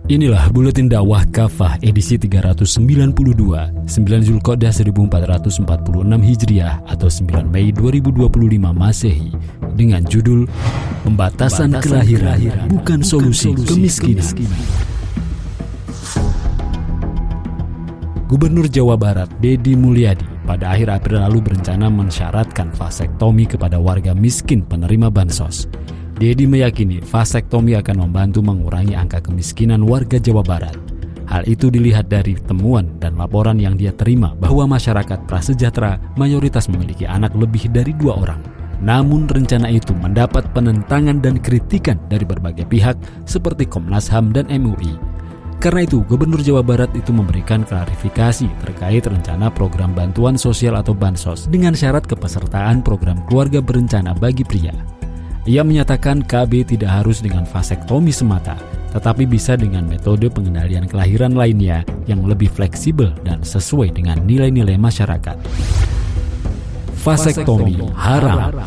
Inilah Buletin Dakwah Kafah edisi 392, 9 Zulqa'dah 1446 Hijriah atau 9 Mei 2025 Masehi dengan judul Pembatasan Kelahiran Bukan Solusi Kemiskinan. Gubernur Jawa Barat Deddy Mulyadi pada akhir April lalu berencana mensyaratkan vasektomi kepada warga miskin penerima bansos. Deddy meyakini vasektomi akan membantu mengurangi angka kemiskinan warga Jawa Barat. Hal itu dilihat dari temuan dan laporan yang dia terima bahwa masyarakat prasejahtera mayoritas memiliki anak lebih dari 2 orang. Namun rencana itu mendapat penentangan dan kritikan dari berbagai pihak seperti Komnas HAM dan MUI. Karena itu, Gubernur Jawa Barat itu memberikan klarifikasi terkait rencana program bantuan sosial atau bansos dengan syarat kepesertaan program keluarga berencana bagi pria. Ia menyatakan KB tidak harus dengan vasektomi semata, tetapi bisa dengan metode pengendalian kelahiran lainnya yang lebih fleksibel dan sesuai dengan nilai-nilai masyarakat. Vasektomi haram.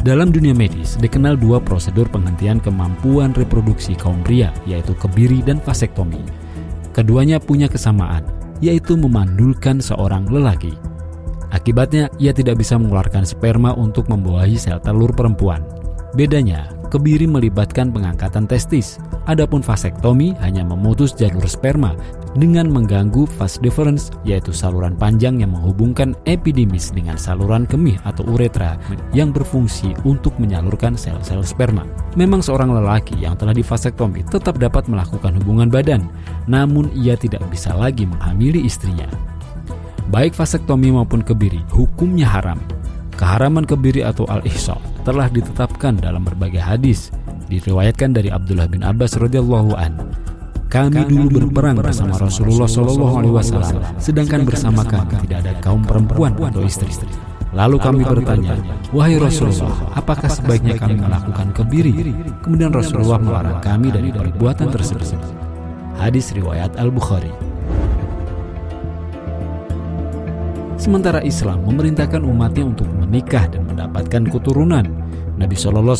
Dalam dunia medis, dikenal 2 prosedur penghentian kemampuan reproduksi kaum pria, yaitu kebiri dan vasektomi. Keduanya punya kesamaan, yaitu memandulkan seorang lelaki. Akibatnya, ia tidak bisa mengeluarkan sperma untuk membuahi sel telur perempuan. Bedanya, kebiri melibatkan pengangkatan testis, adapun vasektomi hanya memutus jalur sperma dengan mengganggu vas deferens, yaitu saluran panjang yang menghubungkan epidimis dengan saluran kemih atau uretra yang berfungsi untuk menyalurkan sel-sel sperma. Memang seorang lelaki yang telah divasektomi tetap dapat melakukan hubungan badan, namun ia tidak bisa lagi menghamili istrinya. Baik vasektomi maupun kebiri, hukumnya haram. Keharaman kebiri atau al-ihsa telah ditetapkan dalam berbagai hadis. Diriwayatkan dari Abdullah bin Abbas radhiyallahu an. Kami dulu berperang bersama Rasulullah SAW, sedangkan bersama kami tidak ada kaum perempuan atau istri. Lalu kami bertanya, wahai Rasulullah, apakah sebaiknya kami melakukan kebiri? Kemudian Rasulullah melarang kami dari perbuatan tersebut. Hadis riwayat Al-Bukhari. Sementara Islam memerintahkan umatnya untuk menikah dan mendapatkan keturunan. Nabi SAW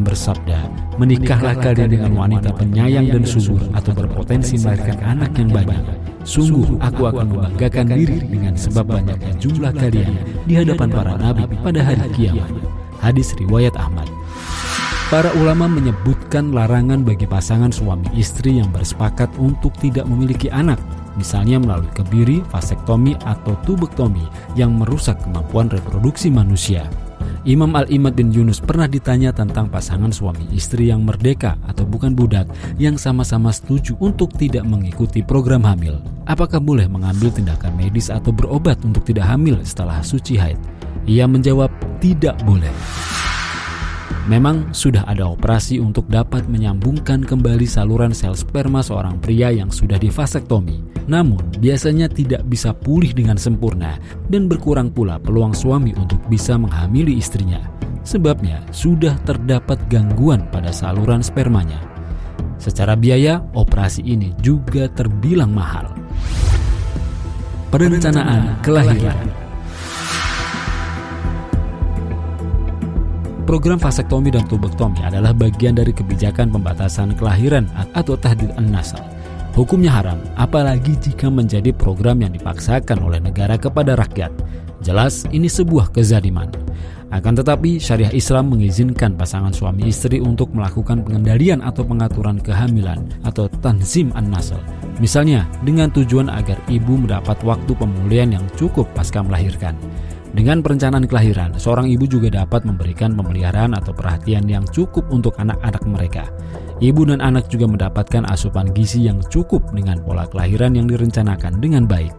bersabda, menikahlah kalian dengan wanita penyayang dan subur atau berpotensi melahirkan anak yang banyak. Sungguh aku akan membanggakan diri dengan sebab banyaknya jumlah kalian di hadapan para nabi pada hari kiamat. Hadis riwayat Ahmad. Para ulama menyebutkan larangan bagi pasangan suami istri yang bersepakat untuk tidak memiliki anak, misalnya melalui kebiri, vasektomi, atau tubektomi yang merusak kemampuan reproduksi manusia. Imam Al-Imad bin Yunus pernah ditanya tentang pasangan suami istri yang merdeka atau bukan budak yang sama-sama setuju untuk tidak mengikuti program hamil. Apakah boleh mengambil tindakan medis atau berobat untuk tidak hamil setelah suci haid? Ia menjawab, tidak boleh. Memang sudah ada operasi untuk dapat menyambungkan kembali saluran sel sperma seorang pria yang sudah divasektomi. Namun, biasanya tidak bisa pulih dengan sempurna dan berkurang pula peluang suami untuk bisa menghamili istrinya. Sebabnya, sudah terdapat gangguan pada saluran spermanya. Secara biaya, operasi ini juga terbilang mahal. Perencanaan kelahiran. Program vasektomi dan tubektomi adalah bagian dari kebijakan pembatasan kelahiran atau tahdid an-nasal. Hukumnya haram, apalagi jika menjadi program yang dipaksakan oleh negara kepada rakyat. Jelas ini sebuah kezaliman. Akan tetapi syariah Islam mengizinkan pasangan suami istri untuk melakukan pengendalian atau pengaturan kehamilan atau tanzim an-nasal. Misalnya dengan tujuan agar ibu mendapat waktu pemulihan yang cukup pasca melahirkan. Dengan perencanaan kelahiran, seorang ibu juga dapat memberikan pemeliharaan atau perhatian yang cukup untuk anak-anak mereka. Ibu dan anak juga mendapatkan asupan gizi yang cukup dengan pola kelahiran yang direncanakan dengan baik.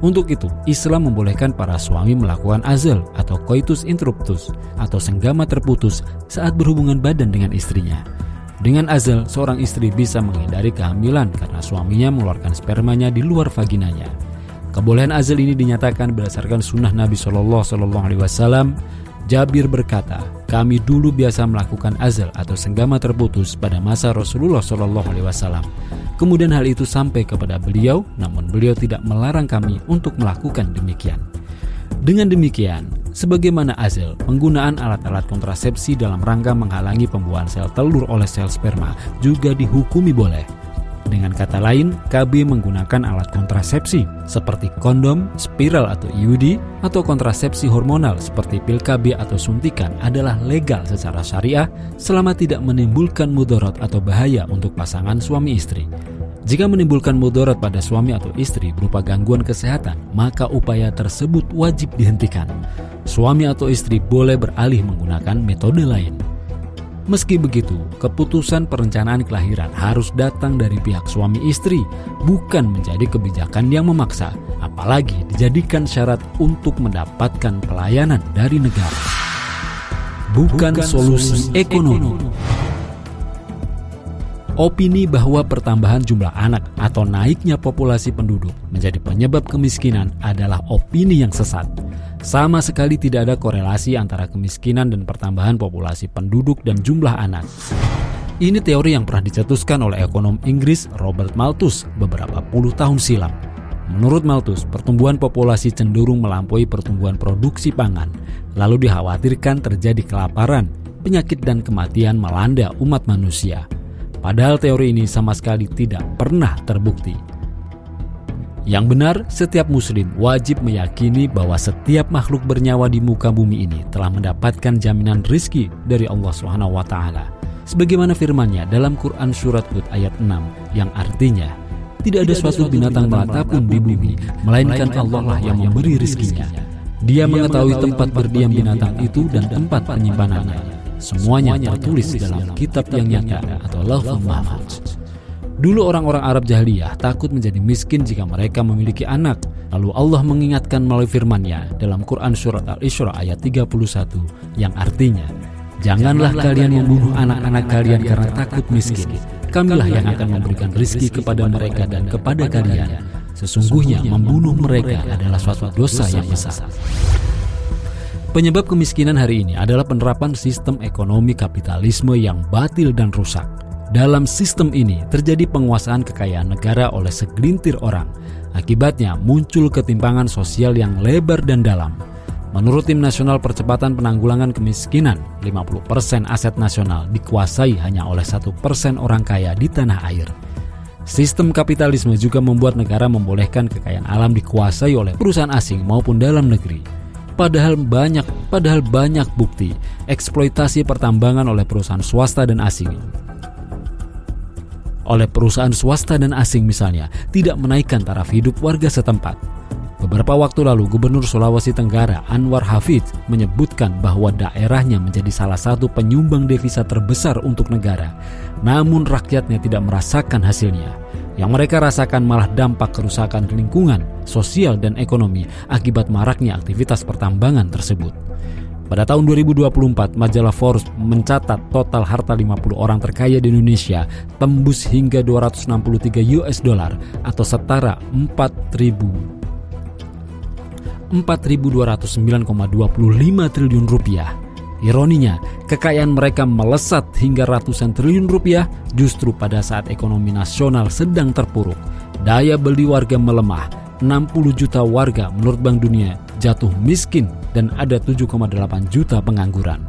Untuk itu, Islam membolehkan para suami melakukan azal atau coitus interruptus atau senggama terputus saat berhubungan badan dengan istrinya. Dengan azal, seorang istri bisa menghindari kehamilan karena suaminya mengeluarkan spermanya di luar vaginanya. Kebolehan azal ini dinyatakan berdasarkan sunnah Nabi SAW. Jabir berkata, kami dulu biasa melakukan azal atau senggama terputus pada masa Rasulullah SAW. Kemudian hal itu sampai kepada beliau, namun beliau tidak melarang kami untuk melakukan demikian. Dengan demikian, Sebagaimana azal, penggunaan alat-alat kontrasepsi dalam rangka menghalangi pembuahan sel telur oleh sel sperma juga dihukumi boleh. Dengan kata lain, KB menggunakan alat kontrasepsi seperti kondom, spiral atau IUD, atau kontrasepsi hormonal seperti pil KB atau suntikan adalah legal secara syariah selama tidak menimbulkan mudarat atau bahaya untuk pasangan suami istri. Jika menimbulkan mudarat pada suami atau istri berupa gangguan kesehatan, maka upaya tersebut wajib dihentikan. Suami atau istri boleh beralih menggunakan metode lain. Meski begitu, keputusan perencanaan kelahiran harus datang dari pihak suami istri, bukan menjadi kebijakan yang memaksa, apalagi dijadikan syarat untuk mendapatkan pelayanan dari negara. Bukan solusi ekonomi. Opini bahwa pertambahan jumlah anak atau naiknya populasi penduduk menjadi penyebab kemiskinan adalah opini yang sesat. Sama sekali tidak ada korelasi antara kemiskinan dan pertambahan populasi penduduk dan jumlah anak. Ini teori yang pernah dicetuskan oleh ekonom Inggris Robert Malthus beberapa puluh tahun silam. Menurut Malthus, pertumbuhan populasi cenderung melampaui pertumbuhan produksi pangan, lalu dikhawatirkan terjadi kelaparan, penyakit dan kematian melanda umat manusia. Padahal teori ini sama sekali tidak pernah terbukti. Yang benar, setiap muslim wajib meyakini bahwa setiap makhluk bernyawa di muka bumi ini telah mendapatkan jaminan rizki dari Allah SWT. Sebagaimana firman-Nya dalam Quran Surat Hud ayat 6 yang artinya, tidak ada suatu binatang melata pun di bumi, melainkan Allah lah yang memberi rizkinya. Dia mengetahui tempat berdiam binatang itu dan tempat penyimpanannya. Semuanya tertulis dalam kitab yang nyata atau Lauhul Mahfuz. Dulu orang-orang Arab jahiliyah takut menjadi miskin jika mereka memiliki anak. Lalu Allah mengingatkan melalui firman-Nya dalam Quran Surat Al-Isra ayat 31 yang artinya, janganlah kalian membunuh anak-anak kalian karena takut miskin. Kamilah yang akan memberikan rizki kepada mereka dan kepada kalian. Sesungguhnya membunuh mereka adalah suatu dosa yang besar. Penyebab kemiskinan hari ini adalah penerapan sistem ekonomi kapitalisme yang batil dan rusak. Dalam sistem ini terjadi penguasaan kekayaan negara oleh segelintir orang. Akibatnya muncul ketimpangan sosial yang lebar dan dalam. Menurut Tim Nasional Percepatan Penanggulangan Kemiskinan, 50% aset nasional dikuasai hanya oleh 1% orang kaya di tanah air. Sistem kapitalisme juga membuat negara membolehkan kekayaan alam dikuasai oleh perusahaan asing maupun dalam negeri. Padahal banyak bukti eksploitasi pertambangan oleh perusahaan swasta dan asing. Oleh perusahaan swasta dan asing misalnya, tidak menaikkan taraf hidup warga setempat. Beberapa waktu lalu, Gubernur Sulawesi Tenggara Anwar Hafidz menyebutkan bahwa daerahnya menjadi salah satu penyumbang devisa terbesar untuk negara. Namun rakyatnya tidak merasakan hasilnya. Yang mereka rasakan malah dampak kerusakan lingkungan, sosial, dan ekonomi akibat maraknya aktivitas pertambangan tersebut. Pada tahun 2024, majalah Forbes mencatat total harta 50 orang terkaya di Indonesia tembus hingga $263 atau setara 4.209,25 triliun rupiah. Ironinya, kekayaan mereka melesat hingga ratusan triliun rupiah justru pada saat ekonomi nasional sedang terpuruk. Daya beli warga melemah, 60 juta warga menurut Bank Dunia jatuh miskin dan ada 7,8 juta pengangguran.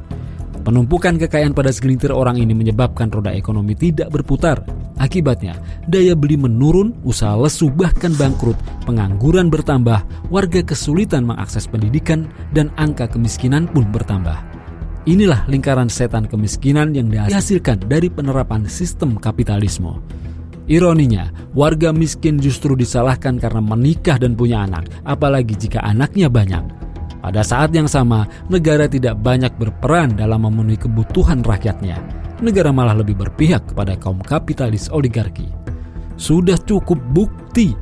Penumpukan kekayaan pada segelintir orang ini menyebabkan roda ekonomi tidak berputar. Akibatnya, daya beli menurun, usaha lesu bahkan bangkrut, pengangguran bertambah, warga kesulitan mengakses pendidikan, dan angka kemiskinan pun bertambah. Inilah lingkaran setan kemiskinan yang dihasilkan dari penerapan sistem kapitalisme. Ironinya, warga miskin justru disalahkan karena menikah dan punya anak, apalagi jika anaknya banyak. Pada saat yang sama, negara tidak banyak berperan dalam memenuhi kebutuhan rakyatnya. Negara malah lebih berpihak kepada kaum kapitalis oligarki. Sudah cukup bukti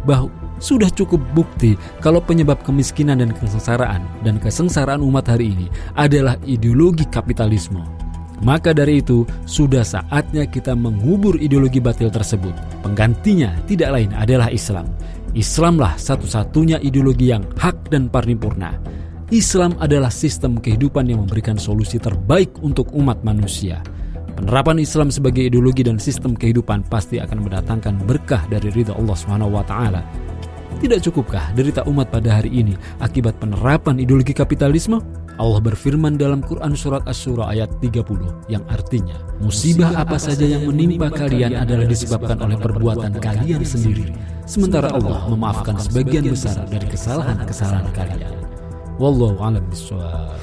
kalau penyebab kemiskinan dan kesengsaraan umat hari ini adalah ideologi kapitalisme. Maka dari itu, sudah saatnya kita mengubur ideologi batil tersebut. Penggantinya tidak lain adalah Islam. Islamlah satu-satunya ideologi yang hak dan paripurna. Islam adalah sistem kehidupan yang memberikan solusi terbaik untuk umat manusia. Penerapan Islam sebagai ideologi dan sistem kehidupan pasti akan mendatangkan berkah dari ridha Allah SWT. Tidak cukupkah derita umat pada hari ini akibat penerapan ideologi kapitalisme? Allah berfirman dalam Quran surat Asy-Syura ayat 30 yang artinya, musibah apa saja yang menimpa kalian adalah disebabkan oleh perbuatan kalian sendiri, sementara Allah memaafkan sebagian besar dari kesalahan-kesalahan kalian. Wallahu a'lam bishawab.